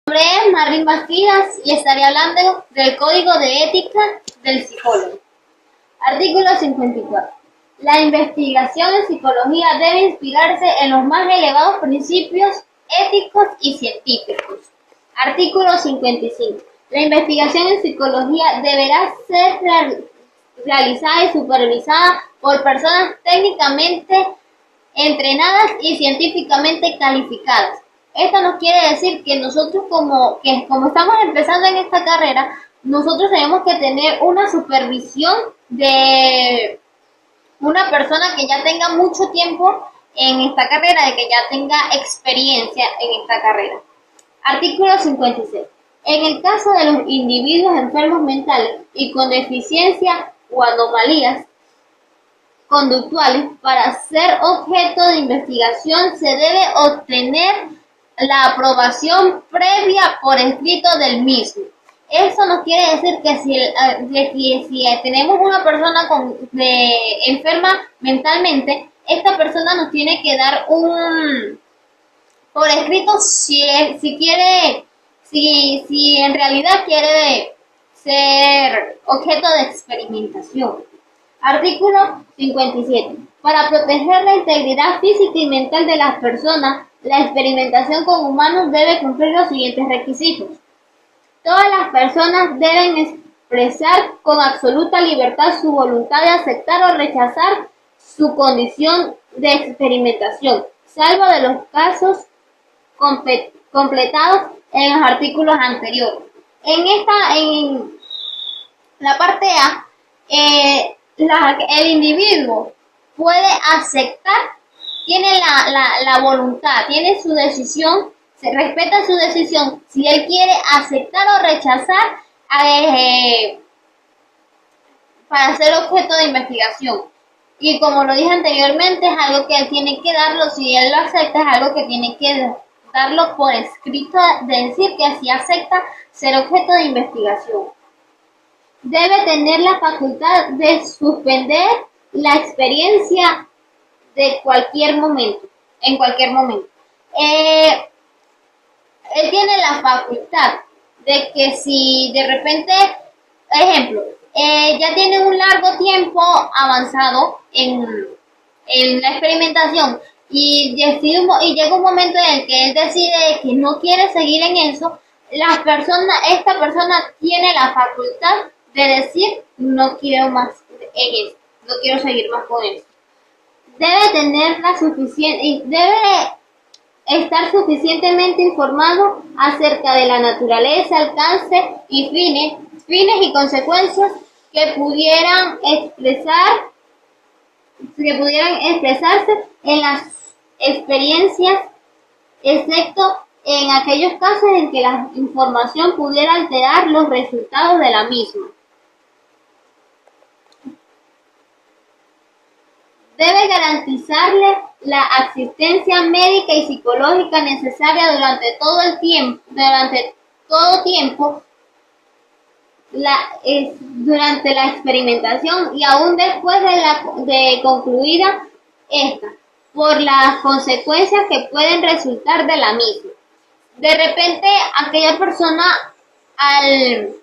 Mi nombre es Marvin Bastidas y estaré hablando del Código de Ética del Psicólogo. Artículo 54. La investigación en psicología debe inspirarse en los más elevados principios éticos y científicos. Artículo 55. La investigación en psicología deberá ser realizada y supervisada por personas técnicamente entrenadas y científicamente calificadas. Esto nos quiere decir que nosotros como estamos empezando en esta carrera, nosotros tenemos que tener una supervisión de una persona que ya tenga mucho tiempo en esta carrera, de que ya tenga experiencia en esta carrera. Artículo 56. En el caso de los individuos enfermos mentales y con deficiencia o anomalías conductuales, para ser objeto de investigación se debe obtener la aprobación previa por escrito del mismo. Eso nos quiere decir que si tenemos una persona enferma mentalmente, esta persona nos tiene que dar por escrito si en realidad quiere ser objeto de experimentación. Artículo 57. Para proteger la integridad física y mental de las personas, la experimentación con humanos debe cumplir los siguientes requisitos. Todas las personas deben expresar con absoluta libertad su voluntad de aceptar o rechazar su condición de experimentación, salvo de los casos completados en los artículos anteriores. En la parte A, el individuo puede aceptar, tiene la voluntad, tiene su decisión, se respeta su decisión si él quiere aceptar o rechazar para ser objeto de investigación. Y como lo dije anteriormente, es algo que él tiene que darlo, si él lo acepta, es algo que tiene que darlo por escrito, de decir que así acepta ser objeto de investigación. Debe tener la facultad de suspender la experiencia en cualquier momento. Él tiene la facultad de que si de repente, ejemplo, ya tiene un largo tiempo avanzado en la experimentación y llega un momento en el que él decide que no quiere seguir en eso, esta persona tiene la facultad de decir no quiero más en eso, no quiero seguir más con eso. Debe estar suficientemente informado acerca de la naturaleza, alcance y fines y consecuencias que pudieran expresarse en las experiencias, excepto en aquellos casos en que la información pudiera alterar los resultados de la misma. Debe garantizarle la asistencia médica y psicológica necesaria durante todo tiempo, durante la experimentación y aún después de concluida esta, por las consecuencias que pueden resultar de la misma. De repente, aquella persona, al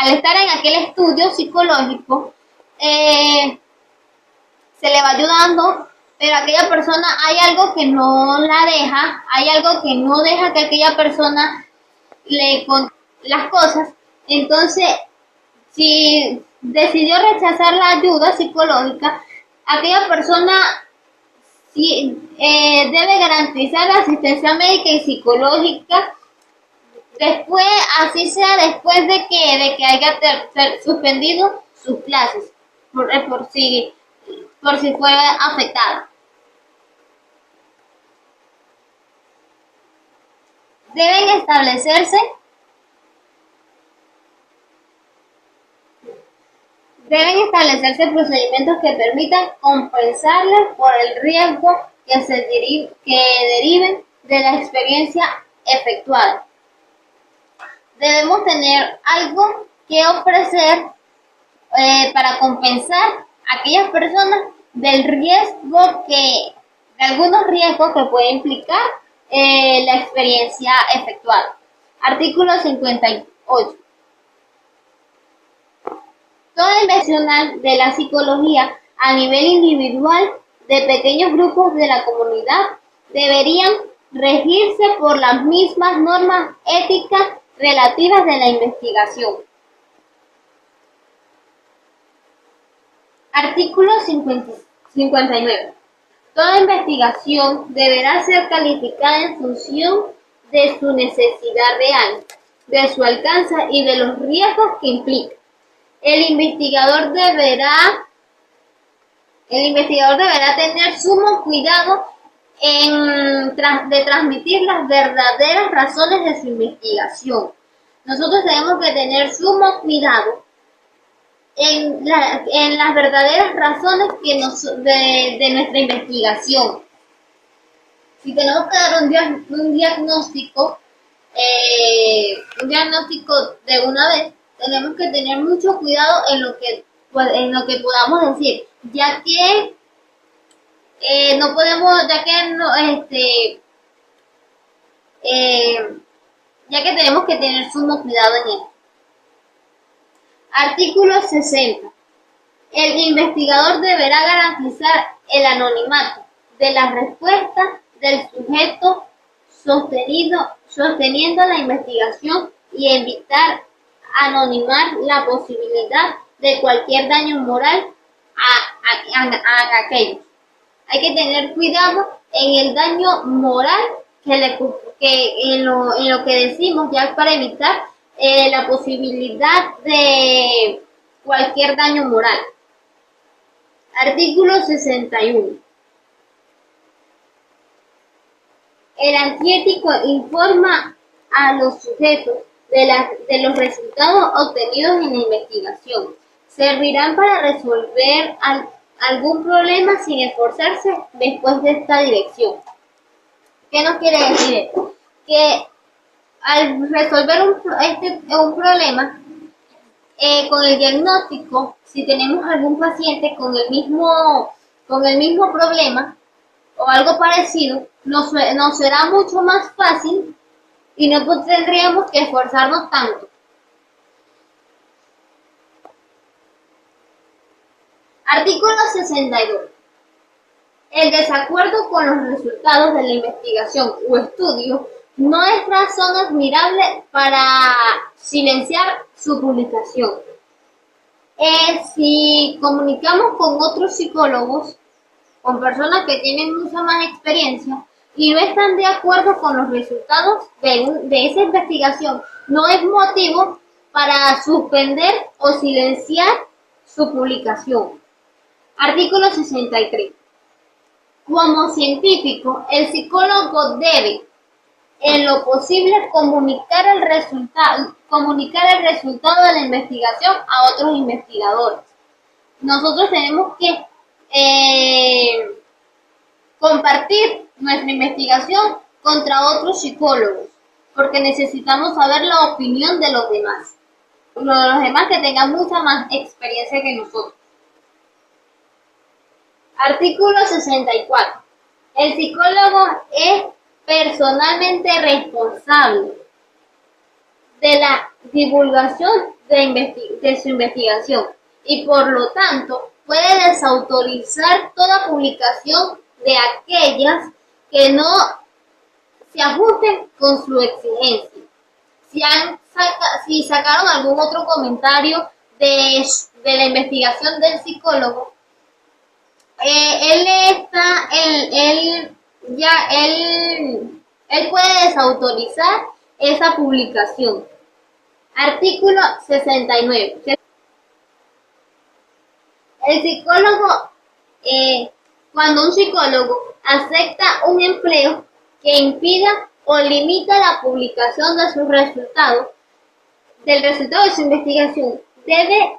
estar en aquel estudio psicológico, se le va ayudando, pero aquella persona hay algo que no la deja, hay algo que no deja que aquella persona le conte las cosas. Entonces, si decidió rechazar la ayuda psicológica, aquella persona debe garantizar la asistencia médica y psicológica después, así sea después de que haya suspendido sus clases, por si fuera afectada. Deben establecerse procedimientos que permitan compensarle por el riesgo que deriven de la experiencia efectuada. Debemos tener algo que ofrecer para compensar a aquellas personas de algunos riesgos que puede implicar la experiencia efectuada. Artículo 58. Toda investigación de la psicología a nivel individual de pequeños grupos de la comunidad deberían regirse por las mismas normas éticas relativas de la investigación. Artículo 59. Toda investigación deberá ser calificada en función de su necesidad real, de su alcance y de los riesgos que implica. El investigador deberá tener sumo cuidado de transmitir las verdaderas razones de su investigación. Nosotros tenemos que tener sumo cuidado en las verdaderas razones de nuestra investigación. Si tenemos que dar un diagnóstico de una vez, tenemos que tener mucho cuidado en lo que podamos decir, ya que tenemos que tener sumo cuidado en él. Artículo 60. El investigador deberá garantizar el anonimato de las respuestas del sujeto sosteniendo la investigación y evitar anonimar la posibilidad de cualquier daño moral a aquellos. Hay que tener cuidado en el daño moral en lo que decimos, ya para evitar la posibilidad de cualquier daño moral. Artículo 61. El antiético informa a los sujetos de los resultados obtenidos en la investigación. Servirán para resolver algún problema sin esforzarse después de esta dirección. ¿Qué nos quiere decir esto? Que al resolver un problema con el diagnóstico, si tenemos algún paciente con el mismo problema o algo parecido, nos será mucho más fácil y no tendríamos que esforzarnos tanto. Artículo 62. El desacuerdo con los resultados de la investigación o estudio no es razón admirable para silenciar su publicación. Si comunicamos con otros psicólogos, con personas que tienen mucha más experiencia y no están de acuerdo con los resultados de esa investigación, no es motivo para suspender o silenciar su publicación. Artículo 63. Como científico, el psicólogo debe, en lo posible, comunicar el resultado de la investigación a otros investigadores. Nosotros tenemos que compartir nuestra investigación contra otros psicólogos, porque necesitamos saber la opinión de los demás que tengan mucha más experiencia que nosotros. Artículo 64. El psicólogo es personalmente responsable de la divulgación de su investigación y por lo tanto puede desautorizar toda publicación de aquellas que no se ajusten con su exigencia. Si sacaron algún otro comentario de la investigación del psicólogo, él puede desautorizar esa publicación. Artículo 69. El psicólogo, cuando un psicólogo acepta un empleo que impida o limita la publicación de sus resultados, del resultado de su investigación, debe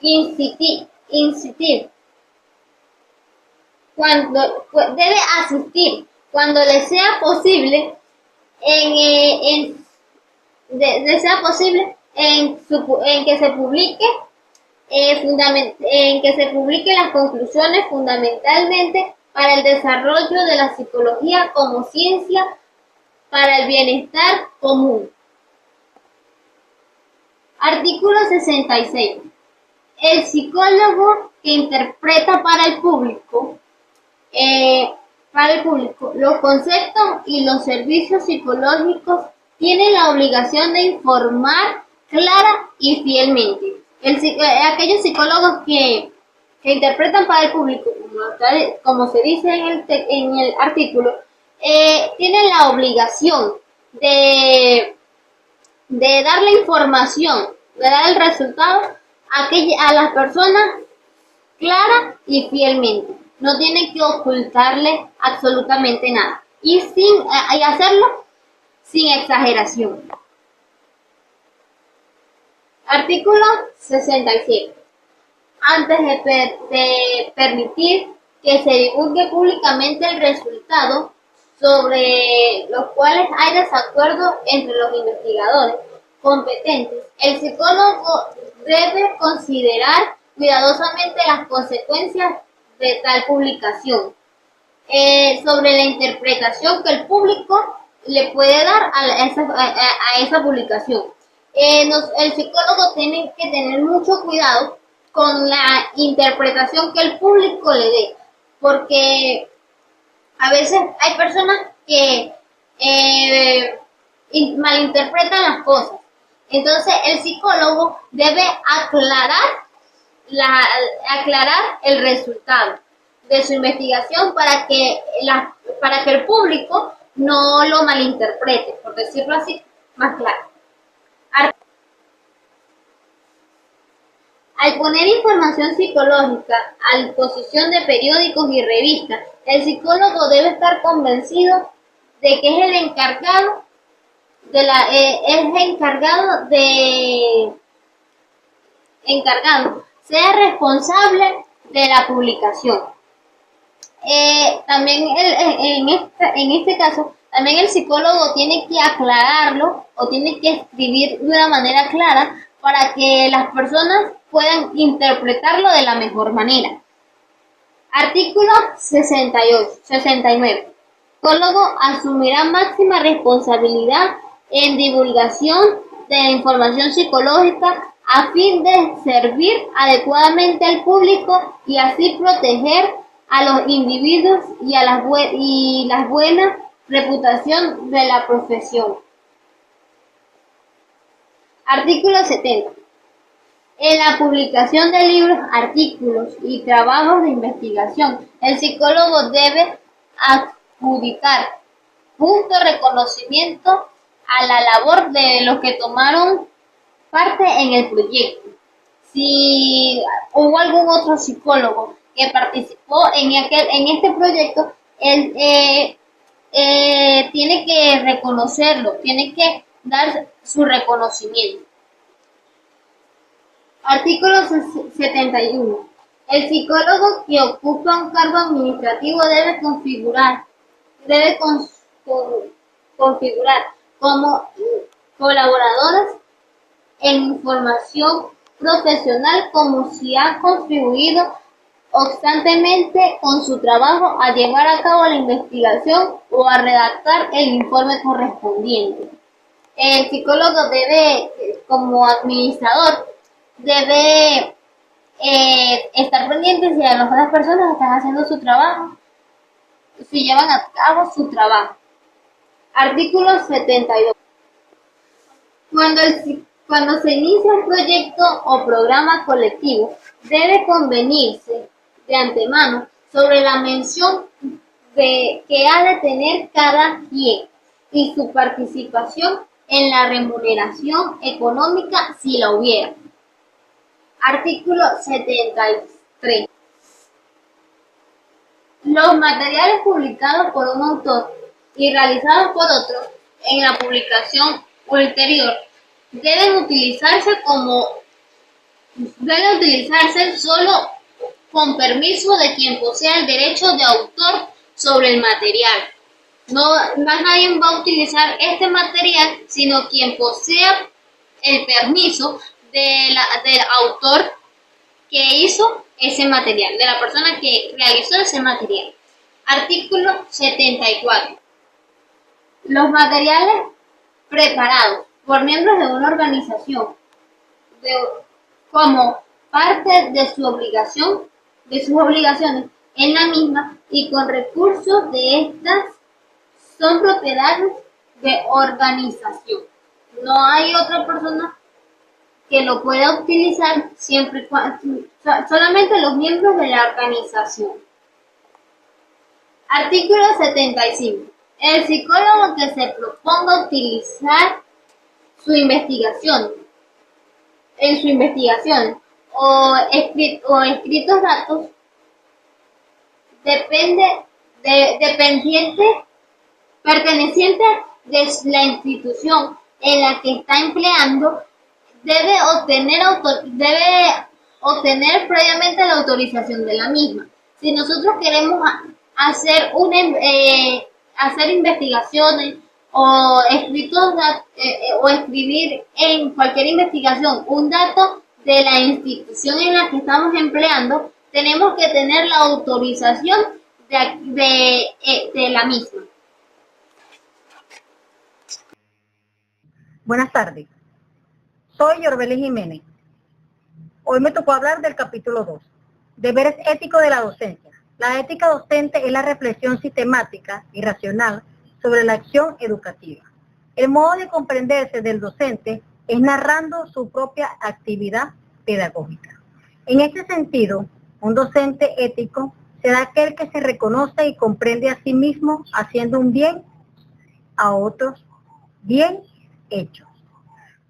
insistir debe asistir cuando le sea posible en que se publique las conclusiones fundamentalmente para el desarrollo de la psicología como ciencia para el bienestar común. Artículo 66. El psicólogo que interpreta para el público los conceptos y los servicios psicológicos tiene la obligación de informar clara y fielmente. Aquellos psicólogos que interpretan para el público, como se dice en el artículo, tienen la obligación de dar la información, de dar el resultado a las personas clara y fielmente. No tienen que ocultarle absolutamente nada y hacerlo sin exageración. Artículo 67. Antes de permitir que se divulgue públicamente el resultado sobre los cuales hay desacuerdo entre los investigadores competentes, el psicólogo debe considerar cuidadosamente las consecuencias de tal publicación sobre la interpretación que el público le puede dar a esa publicación. El psicólogo tiene que tener mucho cuidado con la interpretación que el público le dé, porque a veces hay personas que malinterpretan las cosas. Entonces el psicólogo debe aclarar el resultado de su investigación para que el público no lo malinterprete, por decirlo así, más claro. Al poner información psicológica a disposición de periódicos y revistas, el psicólogo debe estar convencido de que es el encargado sea responsable de la publicación. También en este caso, también el psicólogo tiene que aclararlo o tiene que escribir de una manera clara para que las personas puedan interpretarlo de la mejor manera. Artículo 69. El psicólogo asumirá máxima responsabilidad en divulgación de la información psicológica a fin de servir adecuadamente al público y así proteger a los individuos y la buena reputación de la profesión. Artículo 70. En la publicación de libros, artículos y trabajos de investigación, el psicólogo debe adjudicar justo reconocimiento a la labor de los que tomaron parte en el proyecto. Si hubo algún otro psicólogo que participó en este proyecto, él tiene que reconocerlo, tiene que dar su reconocimiento. Artículo 71. El psicólogo que ocupa un cargo administrativo debe configurar como colaboradores en información profesional como si ha contribuido constantemente con su trabajo a llevar a cabo la investigación o a redactar el informe correspondiente. El psicólogo debe, como administrador, debe estar pendiente si las otras personas están haciendo su trabajo, si llevan a cabo su trabajo. Artículo 72. Cuando se inicia un proyecto o programa colectivo, debe convenirse de antemano sobre la mención que ha de tener cada quien y su participación en la remuneración económica si la hubiera. Artículo 73. Los materiales publicados por un autor y realizados por otro en la publicación ulterior deben utilizarse solo con permiso de quien posea el derecho de autor sobre el material. No más nadie va a utilizar este material, sino quien posea el permiso del autor que hizo ese material, de la persona que realizó ese material. Artículo 74. Los materiales preparados por miembros de una organización como parte de sus obligaciones en la misma y con recursos de estas son propiedades de organización. No hay otra persona que lo pueda utilizar siempre y cuando solamente los miembros de la organización. Artículo 75. El psicólogo que se proponga utilizar en su investigación o escritos datos perteneciente de la institución en la que está empleando, debe obtener previamente la autorización de la misma. Si nosotros queremos hacer investigaciones o o escribir en cualquier investigación un dato de la institución en la que estamos empleando, tenemos que tener la autorización de la misma. Buenas tardes, soy Yorbeli Jiménez. Hoy me tocó hablar del capítulo 2, deberes éticos de la docencia. La ética docente es la reflexión sistemática y racional sobre la acción educativa. El modo de comprenderse del docente es narrando su propia actividad pedagógica. En este sentido, un docente ético será aquel que se reconoce y comprende a sí mismo haciendo un bien a otros, bien hechos.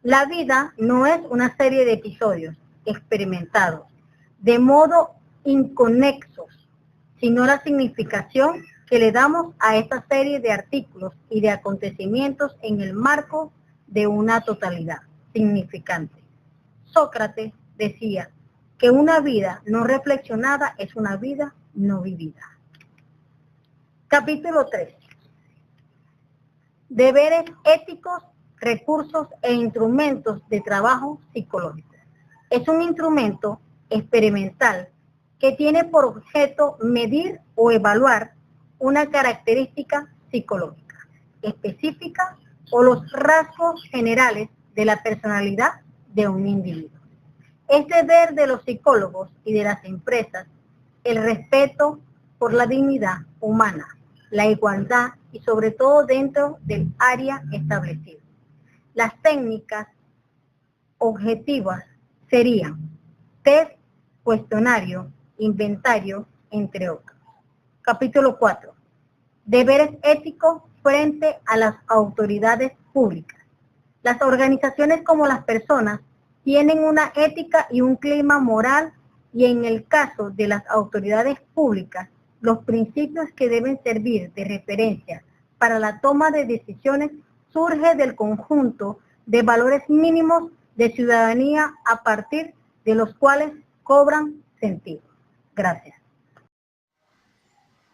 La vida no es una serie de episodios experimentados de modo inconexos, sino la significación que le damos a esta serie de artículos y de acontecimientos en el marco de una totalidad significante. Sócrates decía que una vida no reflexionada es una vida no vivida. Capítulo 3. Deberes éticos, recursos e instrumentos de trabajo psicológico. Es un instrumento experimental que tiene por objeto medir o evaluar una característica psicológica específica o los rasgos generales de la personalidad de un individuo. Es deber de los psicólogos y de las empresas el respeto por la dignidad humana, la igualdad y sobre todo dentro del área establecida. Las técnicas objetivas serían test, cuestionario, inventario, entre otros. Capítulo 4. Deberes éticos frente a las autoridades públicas. Las organizaciones como las personas tienen una ética y un clima moral, y en el caso de las autoridades públicas, los principios que deben servir de referencia para la toma de decisiones surge del conjunto de valores mínimos de ciudadanía a partir de los cuales cobran sentido. Gracias.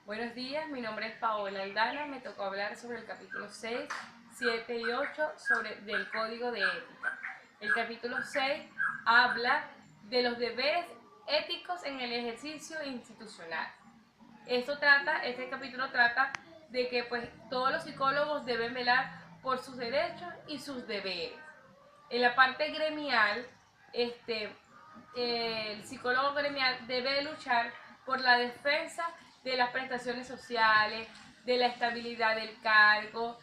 Buenos días, mi nombre es Paola Aldana. Me tocó hablar sobre el capítulo 6, 7 y 8 del Código de Ética. El capítulo 6 habla de los deberes éticos en el ejercicio institucional. Este capítulo trata de que pues todos los psicólogos deben velar por sus derechos y sus deberes. En la parte gremial, el psicólogo gremial debe luchar por la defensa de las prestaciones sociales, de la estabilidad del cargo,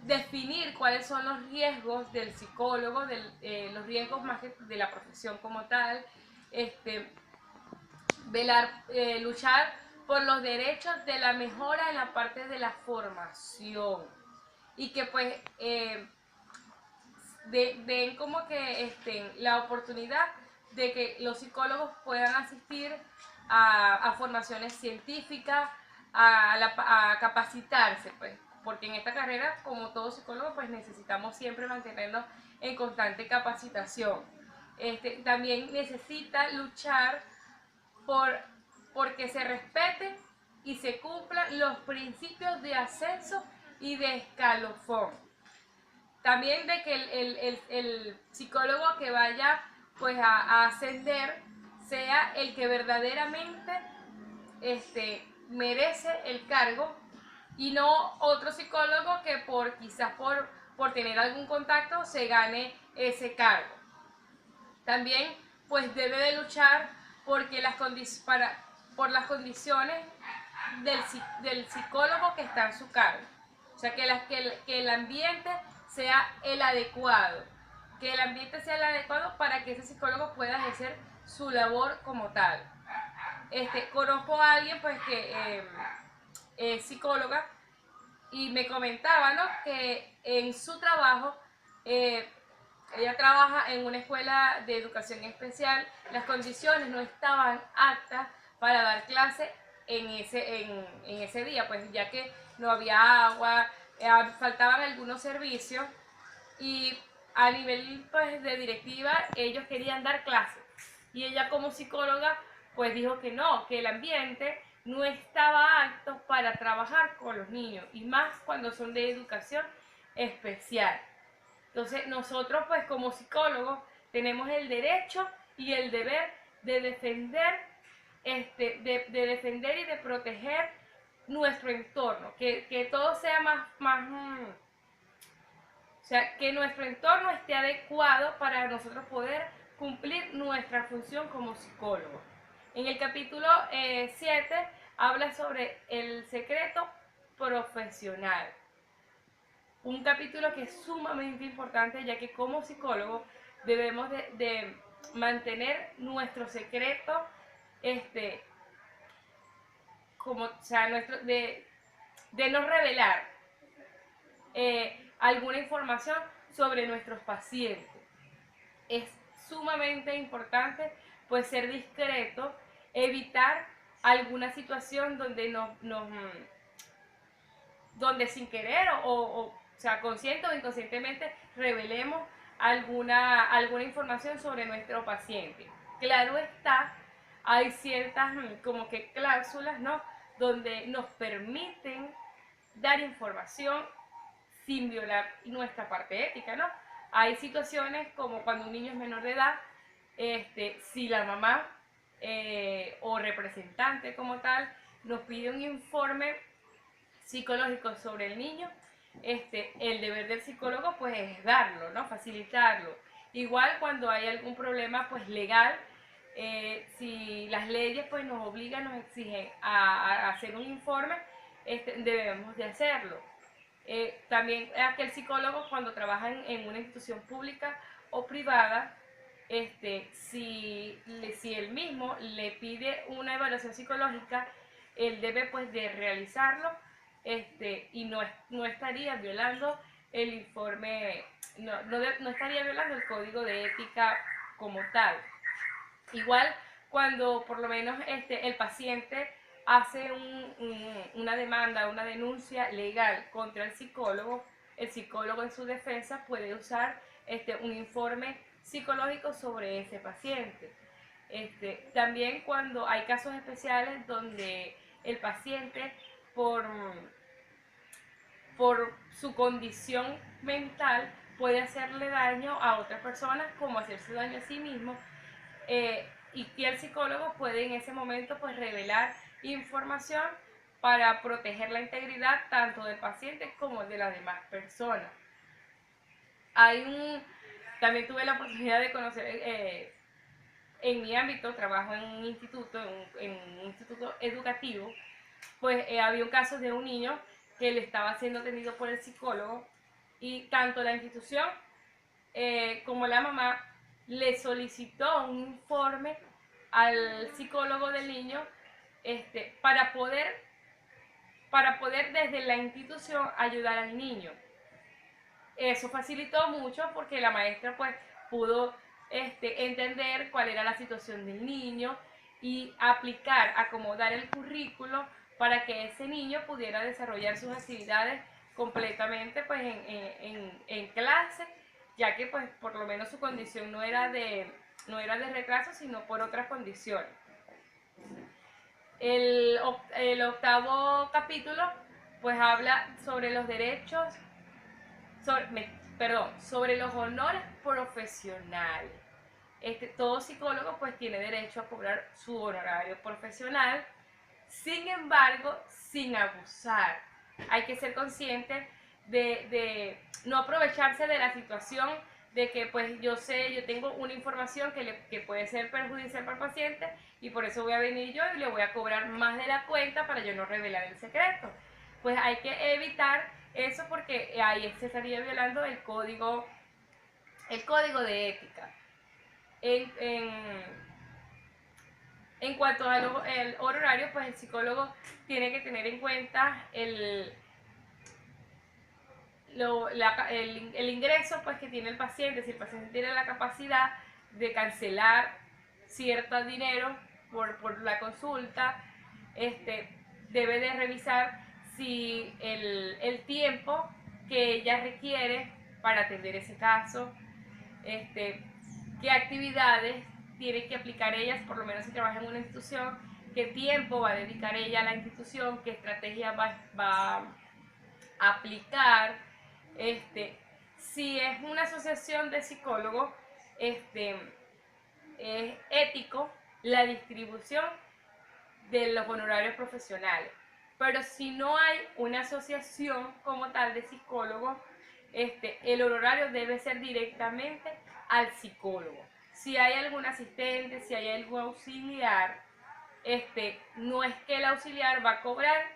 definir cuáles son los riesgos del psicólogo, los riesgos más que de la profesión como tal, luchar por los derechos de la mejora en la parte de la formación y que pues den como que la oportunidad de que los psicólogos puedan asistir a formaciones científicas, a capacitarse, pues, porque en esta carrera, como todo psicólogo, pues necesitamos siempre mantenernos en constante capacitación. También necesita luchar porque se respeten y se cumplan los principios de ascenso y de escalafón. También de que el psicólogo que vaya pues a ascender sea el que verdaderamente merece el cargo y no otro psicólogo que quizás por tener algún contacto se gane ese cargo. También pues debe de luchar porque por las condiciones del psicólogo que está en su cargo. O sea, que el ambiente sea el adecuado. Que el ambiente sea el adecuado para que ese psicólogo pueda ejercer su labor como tal. Conozco a alguien pues que es psicóloga y me comentaba, ¿no?, que en su trabajo, ella trabaja en una escuela de educación especial, las condiciones no estaban aptas para dar clase en ese día, pues ya que no había agua, faltaban algunos servicios y a nivel pues de directiva ellos querían dar clases y ella como psicóloga pues dijo que no, que el ambiente no estaba apto para trabajar con los niños y más cuando son de educación especial. Entonces nosotros pues como psicólogos tenemos el derecho y el deber de defender, de defender y de proteger nuestro entorno, que todo sea o sea, que nuestro entorno esté adecuado para nosotros poder cumplir nuestra función como psicólogos. En el capítulo 7 habla sobre el secreto profesional. Un capítulo que es sumamente importante, ya que como psicólogos debemos de mantener nuestro secreto, como, o sea, de no revelar alguna información sobre nuestros pacientes. Es sumamente importante pues ser discreto, evitar alguna situación donde sin querer o sea, consciente o inconscientemente revelemos alguna información sobre nuestro paciente. Claro está, hay ciertas como que cláusulas, ¿no?, donde nos permiten dar información sin violar nuestra parte ética, ¿no? Hay situaciones como cuando un niño es menor de edad, si la mamá o representante como tal nos pide un informe psicológico sobre el niño, el deber del psicólogo pues es darlo, ¿no?, facilitarlo. Igual cuando hay algún problema pues legal, si las leyes pues nos obligan, nos exigen a hacer un informe, debemos de hacerlo. También aquel psicólogo cuando trabaja en una institución pública o privada, si él mismo le pide una evaluación psicológica, él debe pues de realizarlo, y no estaría violando el informe, no estaría violando el código de ética como tal. Igual cuando por lo menos el paciente hace una demanda, una denuncia legal contra el psicólogo en su defensa puede usar un informe psicológico sobre ese paciente. También cuando hay casos especiales donde el paciente por, por su condición mental puede hacerle daño a otras personas como hacerse daño a sí mismo, y que el psicólogo puede en ese momento pues revelar información para proteger la integridad tanto del paciente como de las demás personas. También tuve la oportunidad de conocer, en mi ámbito, trabajo en un instituto educativo, pues había un caso de un niño que le estaba siendo atendido por el psicólogo y tanto la institución como la mamá le solicitó un informe al psicólogo del niño, para poder desde la institución ayudar al niño. Eso facilitó mucho porque la maestra pues pudo entender cuál era la situación del niño y acomodar el currículo para que ese niño pudiera desarrollar sus actividades completamente pues en clase, ya que pues por lo menos su condición no era de retraso, sino por otras condiciones. El octavo capítulo pues habla sobre los derechos, sobre los honores profesionales. Todo psicólogo pues tiene derecho a cobrar su honorario profesional, sin embargo, sin abusar. hay que ser consciente de no aprovecharse de la situación de que pues yo tengo una información que puede ser perjudicial para el paciente y por eso voy a venir yo y le voy a cobrar más de la cuenta para yo no revelar el secreto. Pues hay que evitar eso porque ahí se estaría violando el código de ética. En cuanto al horario, pues el psicólogo tiene que tener en cuenta el ingreso pues que tiene el paciente. Si el paciente tiene la capacidad de cancelar cierto dinero por la consulta, debe de revisar si el tiempo que ella requiere para atender ese caso, qué actividades tiene que aplicar ellas, por lo menos si trabaja en una institución, qué tiempo va a dedicar ella a la institución, qué estrategia va a aplicar. Si es una asociación de psicólogos, es ético la distribución de los honorarios profesionales. Pero si no hay una asociación como tal de psicólogos, el honorario debe ser directamente al psicólogo. Si hay algún asistente, si hay algún auxiliar, no es que el auxiliar va a cobrar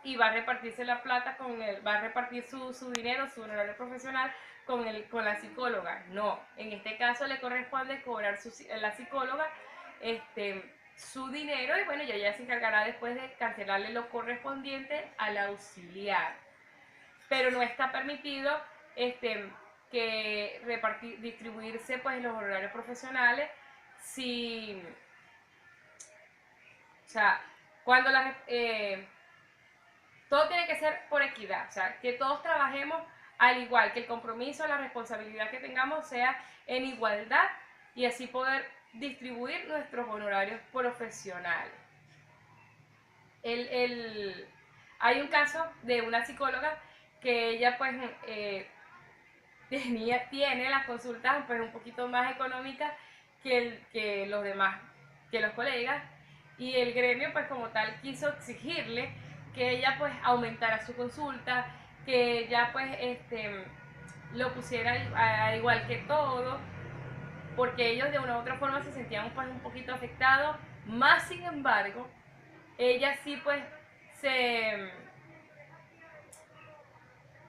y va a repartirse la plata va a repartir su dinero, su honorario profesional con la psicóloga. No, en este caso le corresponde cobrar la psicóloga su dinero y bueno, ella se encargará después de cancelarle lo correspondiente al auxiliar. Pero no está permitido distribuirse pues los horarios profesionales cuando todo tiene que ser por equidad, o sea, que todos trabajemos al igual, que el compromiso, la responsabilidad que tengamos sea en igualdad y así poder distribuir nuestros honorarios profesionales. Hay un caso de una psicóloga que ella pues tiene las consultas pues un poquito más económicas que los demás, que los colegas, y el gremio pues como tal quiso exigirle que ella pues aumentara su consulta, que ella pues lo pusiera a igual que todo, porque ellos de una u otra forma se sentían pues un poquito afectados. Más sin embargo, ella sí pues se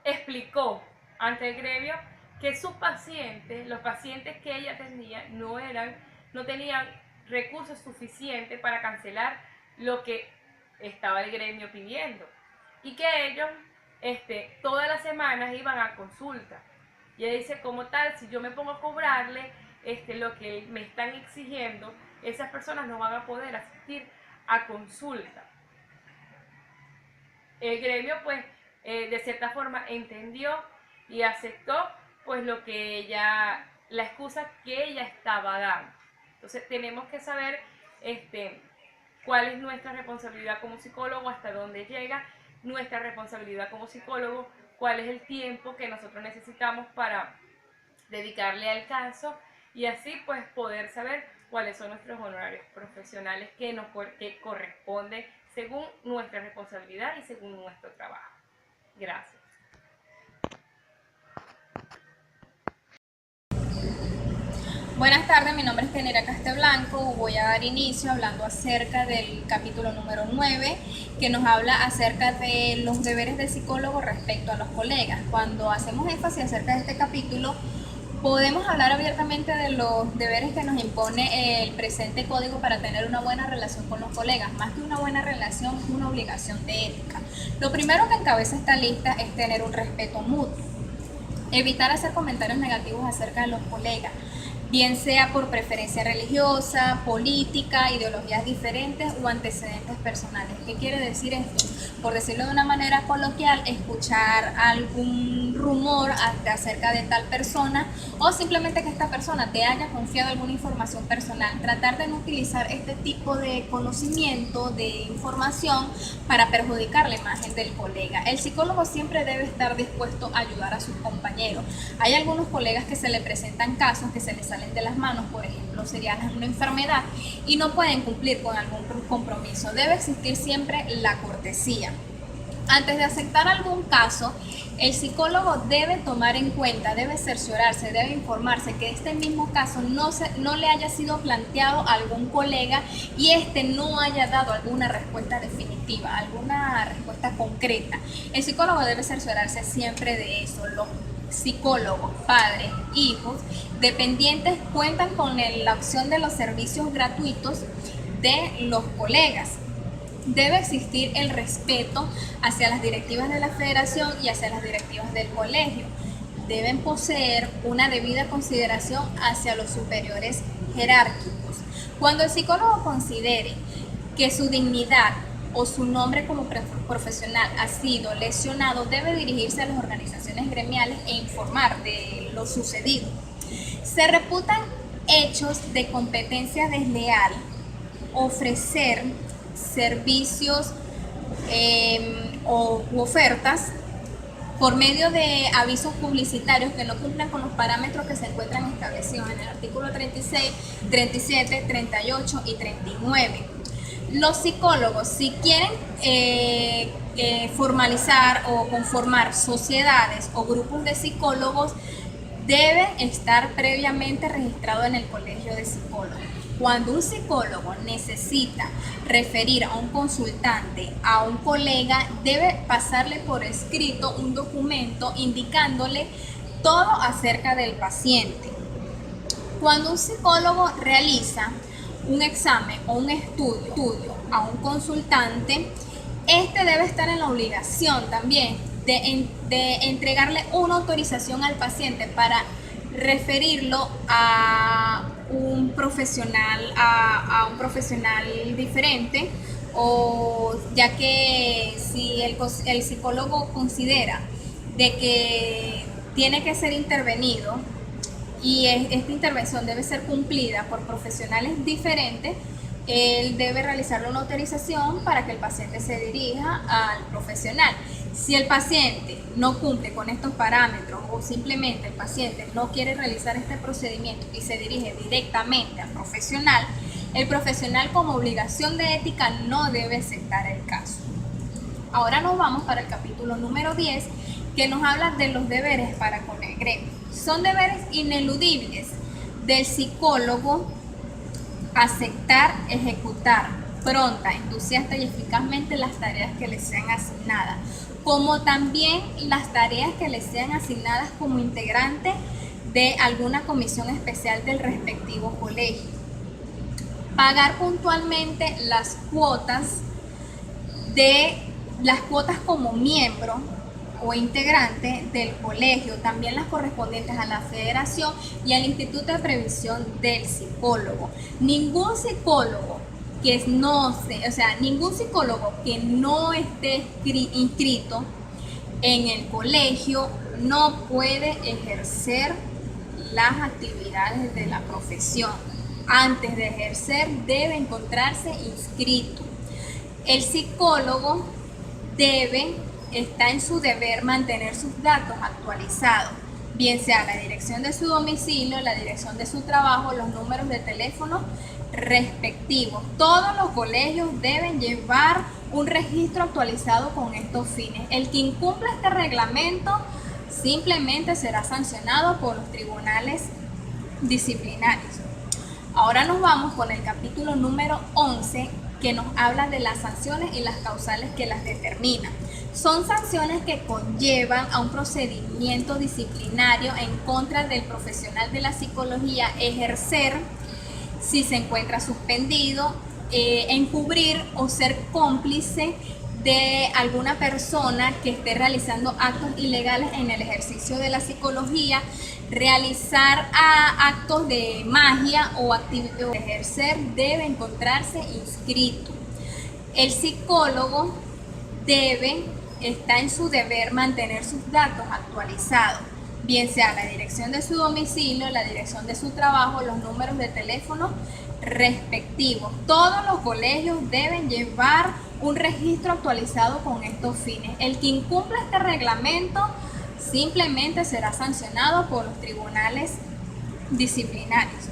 explicó ante el gremio que sus pacientes, los pacientes que ella atendía, no tenían recursos suficientes para cancelar lo que estaba el gremio pidiendo y que ellos todas las semanas iban a consulta. Y ella dice, como tal, si yo me pongo a cobrarle lo que me están exigiendo, esas personas no van a poder asistir a consulta. El gremio pues de cierta forma entendió y aceptó pues la excusa que ella estaba dando. Entonces tenemos que saber cuál es nuestra responsabilidad como psicólogo, hasta dónde llega nuestra responsabilidad como psicólogo, cuál es el tiempo que nosotros necesitamos para dedicarle al caso y así pues poder saber cuáles son nuestros honorarios profesionales que corresponden según nuestra responsabilidad y según nuestro trabajo. Gracias. Buenas tardes, mi nombre es Tenera Casteblanco. Voy a dar inicio hablando acerca del capítulo número 9, que nos habla acerca de los deberes del psicólogo respecto a los colegas. Cuando hacemos énfasis acerca de este capítulo, podemos hablar abiertamente de los deberes que nos impone el presente código para tener una buena relación con los colegas. Más que una buena relación, una obligación de ética. Lo primero que encabeza esta lista es tener un respeto mutuo. Evitar hacer comentarios negativos acerca de los colegas, bien sea por preferencia religiosa, política, ideologías diferentes o antecedentes personales. ¿Qué quiere decir esto? Por decirlo de una manera coloquial, escuchar algún rumor acerca de tal persona o simplemente que esta persona te haya confiado alguna información personal. Tratar de no utilizar este tipo de conocimiento, de información para perjudicar la imagen del colega. El psicólogo siempre debe estar dispuesto a ayudar a sus compañeros. Hay algunos colegas que se le presentan casos que se les salen de las manos, por ejemplo, sería una enfermedad y no pueden cumplir con algún compromiso. Debe existir siempre la cortesía. Antes de aceptar algún caso, el psicólogo debe tomar en cuenta, debe cerciorarse, debe informarse que este mismo caso no le haya sido planteado a algún colega y no haya dado alguna respuesta definitiva, alguna respuesta concreta. El psicólogo debe cerciorarse siempre de eso. Los psicólogos, padres, hijos, dependientes cuentan con la opción de los servicios gratuitos de los colegas. Debe existir el respeto hacia las directivas de la federación y hacia las directivas del colegio. Deben poseer una debida consideración hacia los superiores jerárquicos. Cuando el psicólogo considere que su dignidad o su nombre como profesional ha sido lesionado, debe dirigirse a las organizaciones gremiales e informar de lo sucedido. Se reputan hechos de competencia desleal ofrecer servicios u ofertas por medio de avisos publicitarios que no cumplan con los parámetros que se encuentran establecidos en el artículo 36, 37, 38 y 39. Los psicólogos, si quieren formalizar o conformar sociedades o grupos de psicólogos, deben estar previamente registrados en el Colegio de Psicólogos. Cuando un psicólogo necesita referir a un consultante, a un colega, debe pasarle por escrito un documento indicándole todo acerca del paciente. Cuando un psicólogo realiza un examen o un estudio a un consultante, este debe estar en la obligación también de entregarle una autorización al paciente para referirlo a un profesional, a un profesional diferente, o ya que si el psicólogo considera de que tiene que ser intervenido y esta intervención debe ser cumplida por profesionales diferentes, él debe realizarle una autorización para que el paciente se dirija al profesional. Si el paciente no cumple con estos parámetros o simplemente el paciente no quiere realizar este procedimiento y se dirige directamente al profesional, el profesional como obligación de ética no debe aceptar el caso. Ahora nos vamos para el capítulo número 10, que nos habla de los deberes para con el gremio. Son deberes ineludibles del psicólogo aceptar, ejecutar pronta, entusiasta y eficazmente las tareas que le sean asignadas, como también las tareas que le sean asignadas como integrante de alguna comisión especial del respectivo colegio. Pagar puntualmente las cuotas como miembro o integrante del colegio, también las correspondientes a la federación y al Instituto de Previsión del Psicólogo. Ningún psicólogo que no esté inscrito en el colegio no puede ejercer las actividades de la profesión. Antes de ejercer debe encontrarse inscrito. El psicólogo está en su deber mantener sus datos actualizados, bien sea la dirección de su domicilio, la dirección de su trabajo, los números de teléfono respectivos. Todos los colegios deben llevar un registro actualizado con estos fines. El que incumpla este reglamento simplemente será sancionado por los tribunales disciplinarios. Ahora nos vamos con el capítulo número 11, que nos habla de las sanciones y las causales que las determinan. Son sanciones que conllevan a un procedimiento disciplinario en contra del profesional de la psicología ejercer, si se encuentra suspendido, encubrir o ser cómplice de alguna persona que esté realizando actos ilegales en el ejercicio de la psicología, realizar actos de magia o actividades de ejercer, debe encontrarse inscrito. El psicólogo está en su deber mantener sus datos actualizados, bien sea la dirección de su domicilio, la dirección de su trabajo, los números de teléfono respectivos. Todos los colegios deben llevar un registro actualizado con estos fines. El que incumpla este reglamento simplemente será sancionado por los tribunales disciplinarios.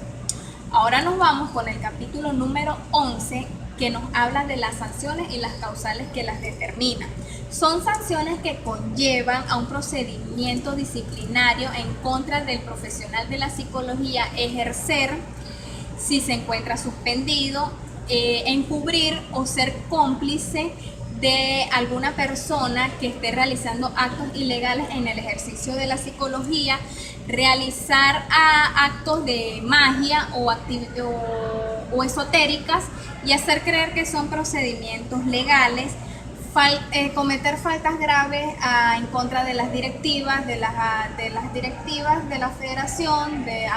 Ahora nos vamos con el capítulo número 11, que nos habla de las sanciones y las causales que las determinan. Son sanciones que conllevan a un procedimiento disciplinario en contra del profesional de la psicología ejercer si se encuentra suspendido, encubrir o ser cómplice de alguna persona que esté realizando actos ilegales en el ejercicio de la psicología, realizar actos de magia o esotéricas y hacer creer que son procedimientos legales, cometer faltas graves en contra de las directivas, de las directivas de la federación, de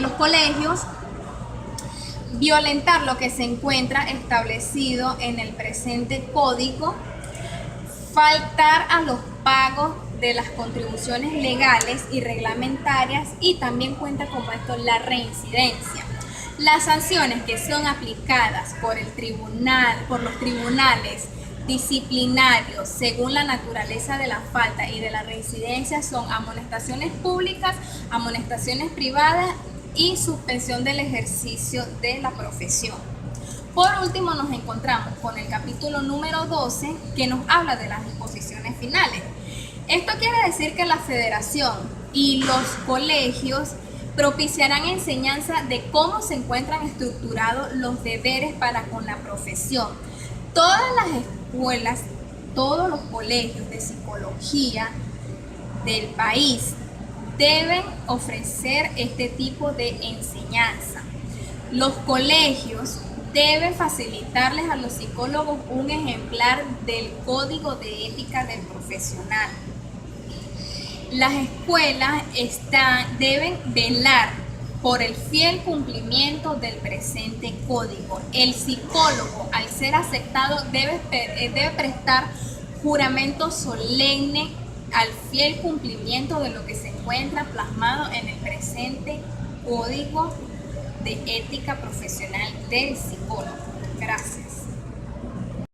los colegios, violentar lo que se encuentra establecido en el presente código, faltar a los pagos de las contribuciones legales y reglamentarias, y también cuenta como esto la reincidencia. Las sanciones que son aplicadas por los tribunales disciplinarios según la naturaleza de la falta y de la reincidencia son amonestaciones públicas, amonestaciones privadas y suspensión del ejercicio de la profesión. Por último, nos encontramos con el capítulo número 12, que nos habla de las disposiciones finales. Esto quiere decir que la federación y los colegios propiciarán enseñanza de cómo se encuentran estructurados los deberes para con la profesión. Todas las escuelas, todos los colegios de psicología del país deben ofrecer este tipo de enseñanza. Los colegios deben facilitarles a los psicólogos un ejemplar del Código de Ética del Profesional. Las escuelas deben velar por el fiel cumplimiento del presente código. El psicólogo, al ser aceptado, debe prestar juramento solemne al fiel cumplimiento de lo que se encuentra plasmado en el presente Código de Ética Profesional del Psicólogo. Gracias.